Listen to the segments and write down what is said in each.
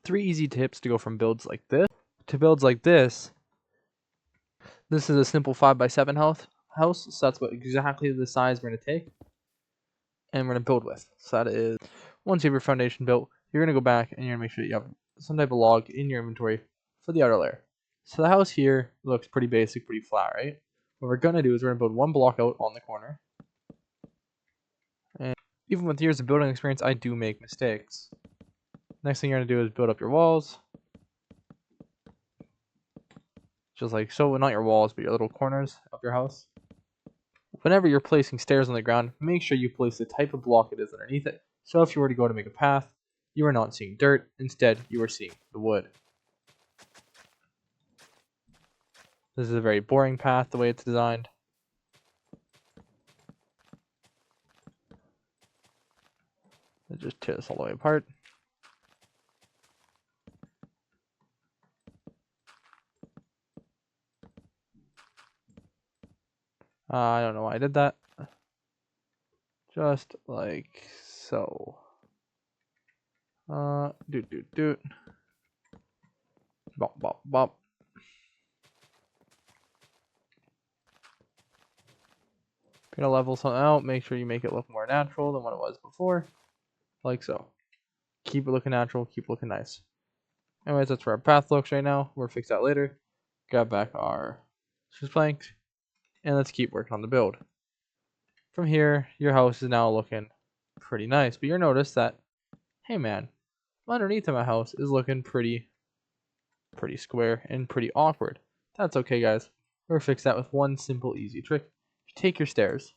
3 easy tips to go from builds like this to builds like this. This is a simple 5x7 house, so that's what exactly the size we're going to take and we're going to build with. So that is, once you have your foundation built, you're going to go back and you're going to make sure that you have some type of log in your inventory for the outer layer. So the house here looks pretty basic, pretty flat, right? What we're going to do is we're going to build one block out on the corner. And even with years of building experience, I do make mistakes. Next thing you're going to do is build up your walls. Just like so, not your walls, but your little corners of your house. Whenever you're placing stairs on the ground, make sure you place the type of block it is underneath it. So if you were to go to make a path, you are not seeing dirt. Instead, you are seeing the wood. This is a very boring path the way it's designed. Let's just tear this all the way apart. I don't know why I did that. Just like so. Doot. Bop, bop, bop. If you're gonna level something out, make sure you make it look more natural than what it was before. Like so. Keep it looking natural, keep it looking nice. Anyways, that's where our path looks right now. We'll fix that later. Grab back our scissors planks, and let's keep working on the build. From here, your house is now looking pretty nice, but you'll notice that, hey man, underneath of my house is looking pretty square and pretty awkward. That's okay, guys. We're gonna fix that with one simple, easy trick. You take your stairs,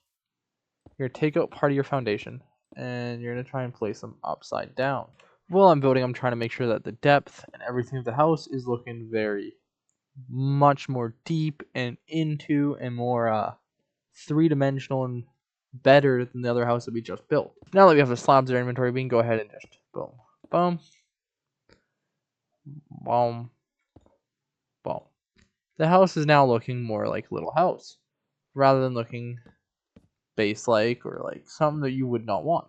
you're gonna take out part of your foundation, and you're gonna try and place them upside down. While I'm building, I'm trying to make sure that the depth and everything of the house is looking very much more deep and into and more three-dimensional and better than the other house that we just built. Now that we have the slabs in our inventory, we can go ahead and just boom, boom, boom, boom. The house is now looking more like a little house rather than looking base-like or like something that you would not want.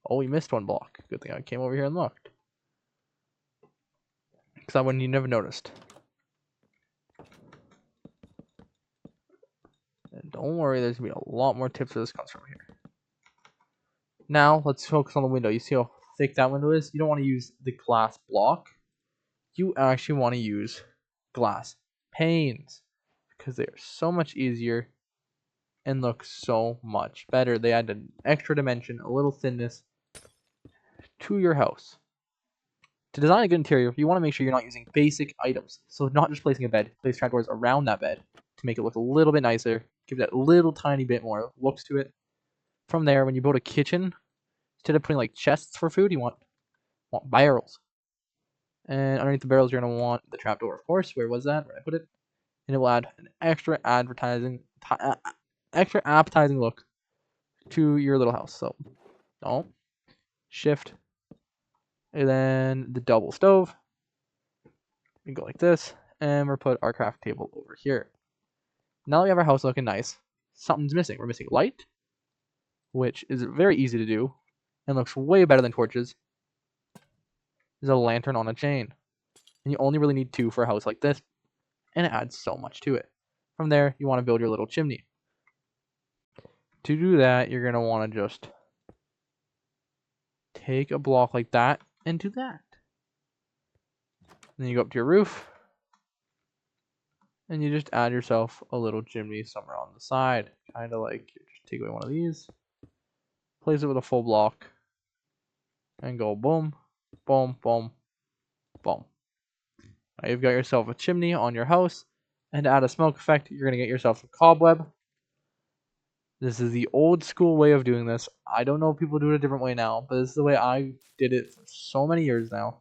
Oh, we missed one block. Good thing I came over here and looked. Because that one you never noticed. And don't worry, there's going to be a lot more tips where this comes from here. Now, let's focus on the window. You see how thick that window is? You don't want to use the glass block. You actually want to use glass panes. Because they are so much easier and look so much better. They add an extra dimension, a little thinness to your house. To design a good interior, you want to make sure you're not using basic items. So not just placing a bed, place trapdoors around that bed to make it look a little bit nicer, give that little tiny bit more looks to it. From there, when you build a kitchen, instead of putting like chests for food, you want barrels. And underneath the barrels, you're going to want the trapdoor, of course. Where was that? Where I put it? And it will add an extra appetizing look to your little house. So, shift, and then the double stove. We go like this, and we'll put our craft table over here. Now that we have our house looking nice, something's missing. We're missing light, which is very easy to do and looks way better than torches. There's a lantern on a chain, and you only really need 2 for a house like this, and it adds so much to it. From there, you want to build your little chimney. To do that, you're going to want to just take a block like that and do that. Then you go up to your roof, and you just add yourself a little chimney somewhere on the side. Kind of like, just take away one of these, place it with a full block, and go boom, boom, boom, boom. Now you've got yourself a chimney on your house, and to add a smoke effect, you're going to get yourself some cobweb. This is the old school way of doing this. I don't know if people do it a different way now, but this is the way I did it for so many years now.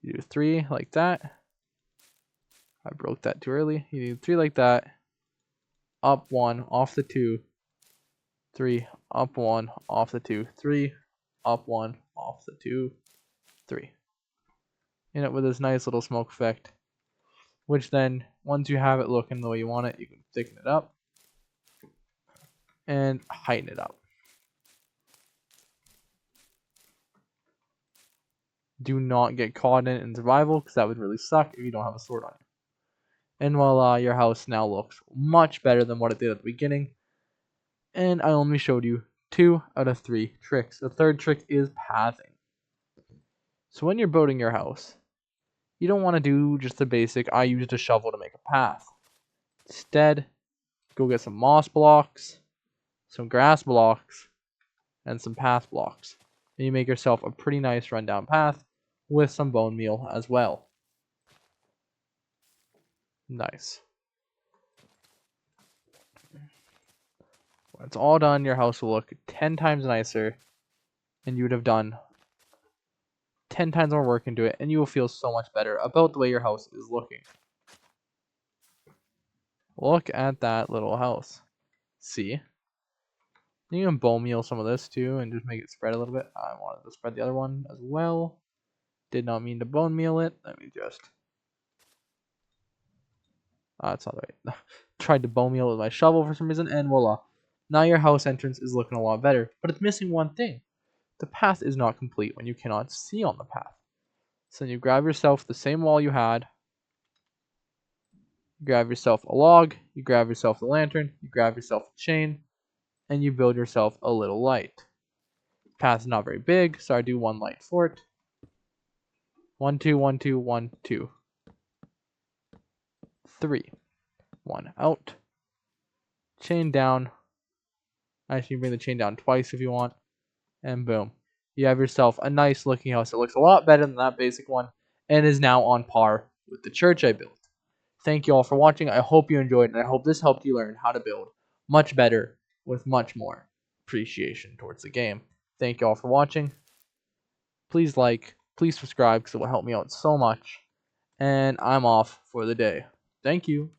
You do 3 like that. I broke that too early. You do 3 like that. Up 1, off the 2. 3, up 1, off the 2. 3, up 1, off the 2. 3. End up with this nice little smoke effect. Which then, once you have it looking the way you want it, you can thicken it up and heighten it up. Do not get caught in survival, because that would really suck if you don't have a sword on you. And voila, your house now looks much better than what it did at the beginning. And I only showed you 2 out of 3 tricks. The third trick is pathing. So when you're building your house, you don't want to do just the basic, I used a shovel to make a path. Instead, go get some moss blocks, some grass blocks, and some path blocks. And you make yourself a pretty nice rundown path with some bone meal as well. Nice. When it's all done, your house will look 10 times nicer, and you would have done 10 times more work into it, and you will feel so much better about the way your house is looking. Look at that little house. See? You can bone meal some of this too and just make it spread a little bit. I wanted to spread the other one as well. Did not mean to bone meal it. Let me just... that's not right. Tried to bone meal with my shovel for some reason, and voila. Now your house entrance is looking a lot better, but it's missing one thing. The path is not complete when you cannot see on the path. So you grab yourself the same wall you had, you grab yourself a log, you grab yourself the lantern, you grab yourself a chain, and you build yourself a little light. Path is not very big, so I do 1 light for it. 1, 2, 1, 2, 1, 2. 3. 1 out. Chain down. Actually, you bring the chain down twice if you want. And boom. You have yourself a nice looking house. It looks a lot better than that basic one, and is now on par with the church I built. Thank you all for watching. I hope you enjoyed, and I hope this helped you learn how to build much better with much more appreciation towards the game. Thank you all for watching. Please like, please subscribe, because it will help me out so much. And I'm off for the day. Thank you.